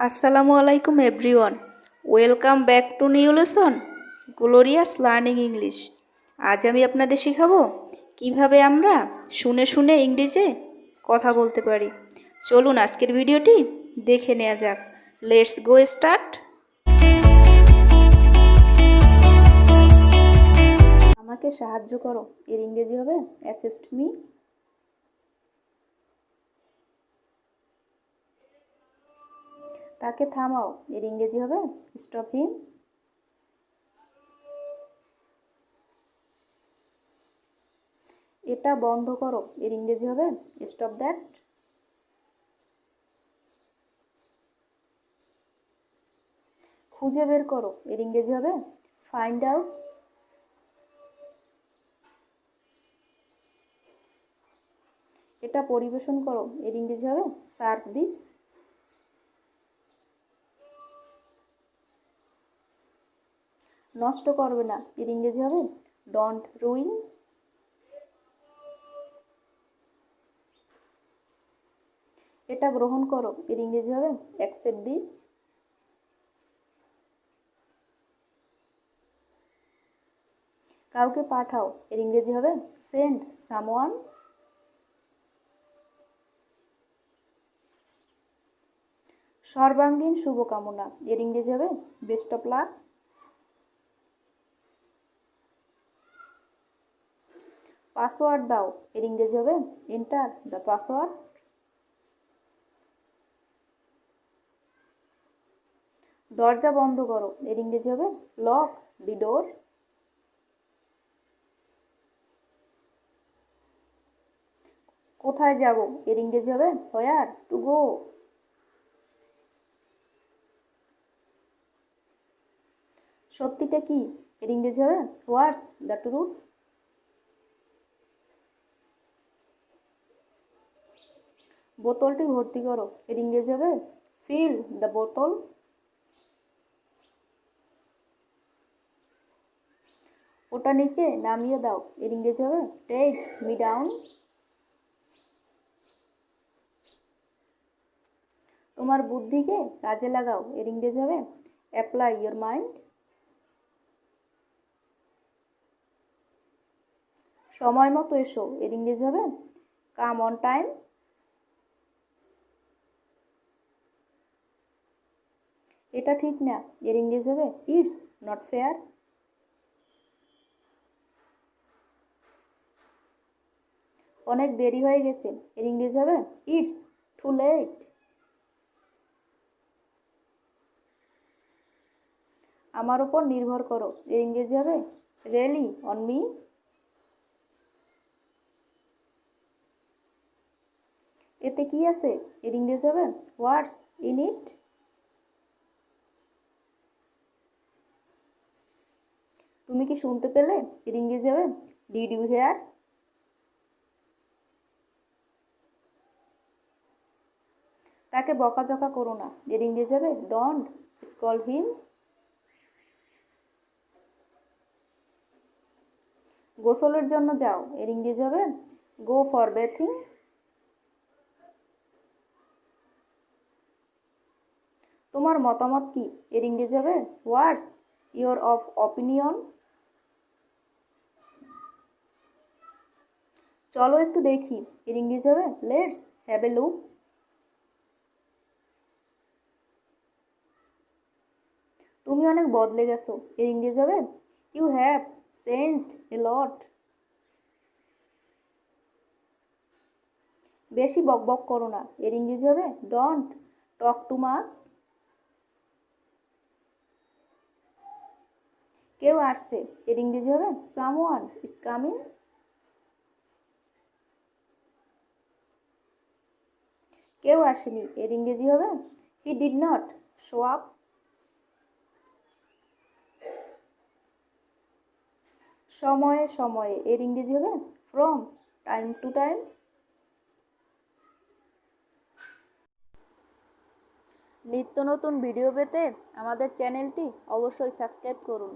আসসালামু আলাইকুম everyone, welcome back to new lesson glorious learning English. আজ আমি আপনাদের শেখাবো কিভাবে আমরা শুনে শুনে ইংরেজিতে কথা বলতে পারি। চলুন আজকের ভিডিওটি দেখে নেওয়া যাক। Let's go start. আমাকে সাহায্য করো, এর ইংরেজি হবে অ্যাসিস্ট মি। তাকে থামাও, এর ইংরেজি হবে স্টপ হিম। এটা বন্ধ করো, এর ইংরেজি হবে স্টপ দ্যাট। খুঁজে বের করো, এর ইংরেজি হবে ফাইন্ড আউট। এটা পরিবেশন করো, এর ইংরেজি হবে সার্ভ দিস। নষ্ট করবে না, এর ইংরেজি হবে ডোন্ট রুইন। এটা গ্রহণ করো, এর ইংরেজি হবে অ্যাকসেপ্ট দিস। কাউকে পাঠাও, এর ইংরেজি হবে সেন্ড সামওয়ান। সর্বাঙ্গীন শুভকামনা, এর ইংরেজি হবে বেস্ট অফ লাক। পাসওয়ার্ড দাও, এর ইংরেজি হবে এন্টার দ্য পাসওয়ার্ড। দরজা বন্ধ করো, এর ইংরেজি হবে লক দি ডোর। কোথায় যাব, এর ইংরেজি হবে হোয়ার টু গো। সত্যিটা কি, এর ইংরেজি হবে হোয়াটস দ্য ট্রুথ। বোতলটি ভর্তি করো, এর ইংরেজি হবে ফিল দ্য বোতল। ওটা নিচে নামিয়ে দাও, এর ইংরেজি হবে টেক মি ডাউন। তোমার বুদ্ধিকে কাজে লাগাও, এর ইংরেজি হবে অ্যাপ্লাই ইয়োর মাইন্ড। সময় মতো এসো, এর ইংরেজি হবে কাম অন টাইম। এটা ঠিক না, এর ইংরেজি হবে ইটস নট ফেয়ার। অনেক দেরি হয়ে গেছে, এর ইংরেজি হবে ইটস টু লেট। আমার উপর নির্ভর করো, এর ইংরেজি হবে রিয়েলি অন মি। এতে কি আছে, এর ইংরেজি হবে হোয়াটস ইন ইট। তুমি কি শুনতে পেলে, এর ইংরেজি হবে ডিড ইউ হেয়ার। তাকে বকাঝকা করো না, এর ইংরেজি হবে ডোন্ট স্কল হিম। গোসলের জন্য যাও, এর ইংরেজি হবে গো ফর বেথিং। তোমার মতামত কি, এর ইংরেজি হবে হোয়াটস ইয়োর অফ অপিনিয়ন। চলো একটু দেখি, এর ইংরেজি হবে লেটস হ্যাভ এ লুক। তুমি অনেক বদলে গেছো, এর ইংরেজি হবে ইউ হ্যাভ চেঞ্জড এ লট। বেশি বকবক করো না, এর ইংরেজি হবে ডোন্ট টক টু মাচ। কেউ আসছে, এর ইংরেজি হবে সামওয়ান ইজ কামিং। কেউ আসেনি, এর ইংরেজি হবে he did not show up. সময়ে সময়ে, এর ইংরেজি হবে ফ্রম টাইম টু টাইম। নিত্য নতুন ভিডিও পেতে আমাদের চ্যানেলটি অবশ্যই সাবস্ক্রাইব করুন।